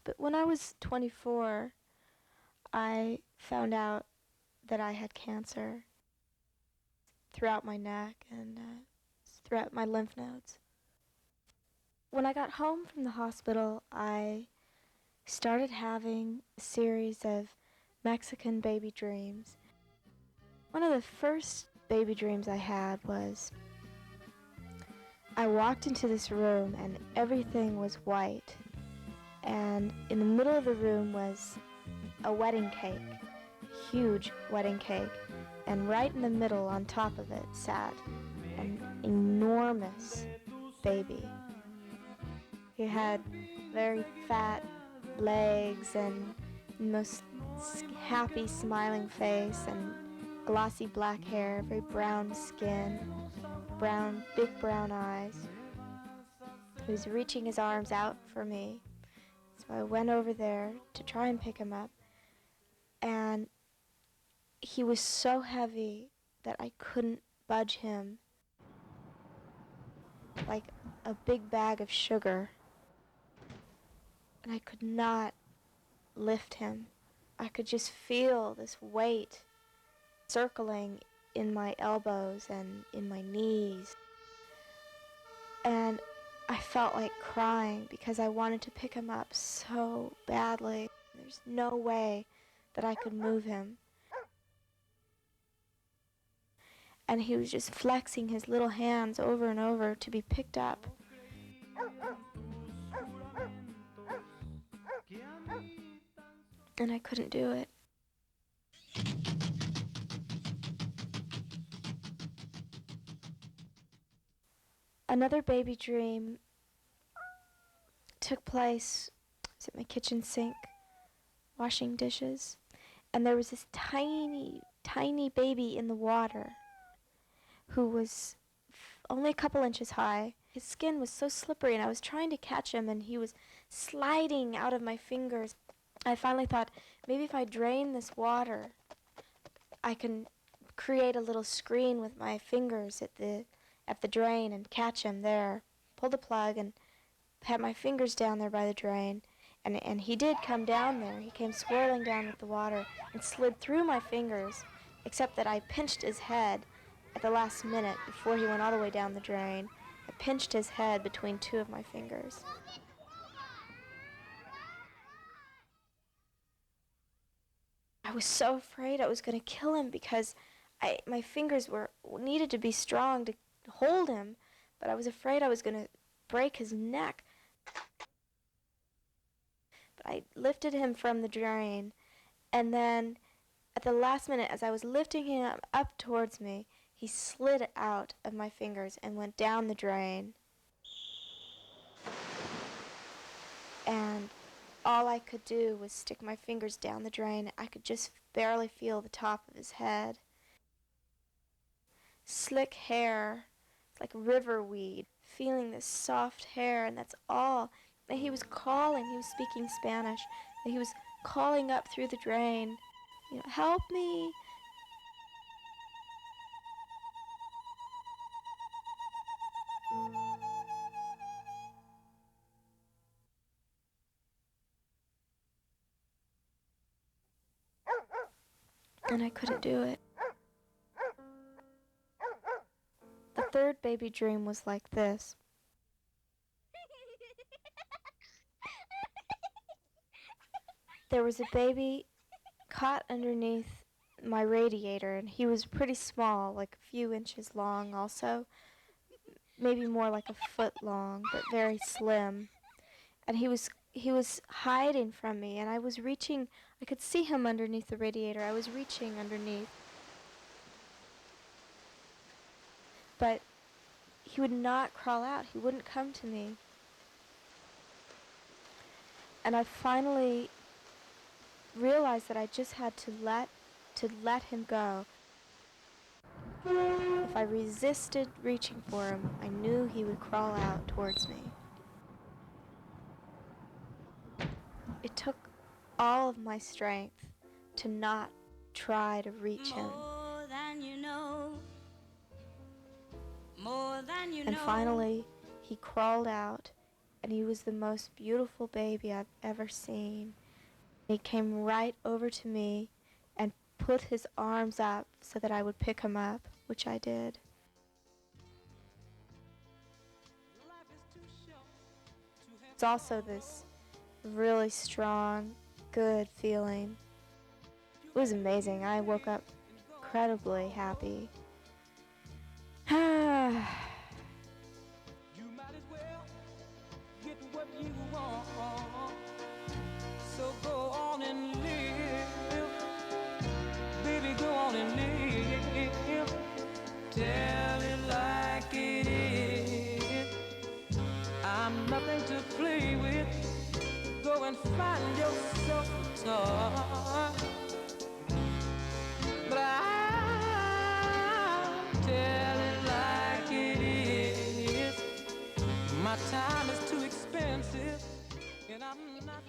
But when I was 24, I found out that I had cancer throughout my neck and throughout my lymph nodes. When I got home from the hospital, I started having a series of Mexican baby dreams. One of the first baby dreams I had was I walked into this room and everything was white, and in the middle of the room was a wedding cake, huge wedding cake, and right in the middle on top of it sat an enormous baby. He had very fat legs and most happy smiling face and glossy black hair, very brown skin, big brown eyes. He was reaching his arms out for me, so I went over there to try and pick him up, and he was so heavy that I couldn't budge him, like a big bag of sugar, and I could not lift him. I could just feel this weight circling in my elbows and in my knees. And I felt like crying because I wanted to pick him up so badly. There's no way that I could move him. And he was just flexing his little hands over and over to be picked up. And I couldn't do it. Another baby dream took place at my kitchen sink, washing dishes, and there was this tiny, tiny baby in the water who was only a couple inches high. His skin was so slippery, and I was trying to catch him, and he was sliding out of my fingers. I finally thought, maybe if I drain this water, I can create a little screen with my fingers at the drain and catch him there. Pulled the plug and had my fingers down there by the drain, and he did come down there. He came swirling down with the water and slid through my fingers, except that I pinched his head at the last minute before he went all the way down the drain. I pinched his head between two of my fingers. I was so afraid I was going to kill him because my fingers needed to be strong to hold him, but I was afraid I was going to break his neck. But I lifted him from the drain, and then at the last minute, as I was lifting him up towards me, he slid out of my fingers and went down the drain. And all I could do was stick my fingers down the drain. I could just barely feel the top of his head. Slick hair, like river weed, feeling this soft hair, and that's all. And he was calling, he was speaking Spanish, and he was calling up through the drain, help me. And I couldn't do it. The third baby dream was like this. There was a baby caught underneath my radiator, and he was pretty small, like a few inches long also, maybe more like a foot long, but very slim. And he was hiding from me, and I was reaching. I could see him underneath the radiator. I was reaching underneath. But he would not crawl out. He wouldn't come to me. And I finally realized that I just had to let him go. If I resisted reaching for him, I knew he would crawl out towards me. It took all of my strength to not try to reach him. And finally, he crawled out, and he was the most beautiful baby I've ever seen. He came right over to me and put his arms up so that I would pick him up, which I did. It's also this really strong, good feeling. It was amazing. I woke up incredibly happy. You might as well get what you want. So go on and live. Baby, go on and live. Tell it like it is. I'm nothing to play with. Go and find yourself a toy. But I'll tell it like it is. My time is too expensive, and I'm not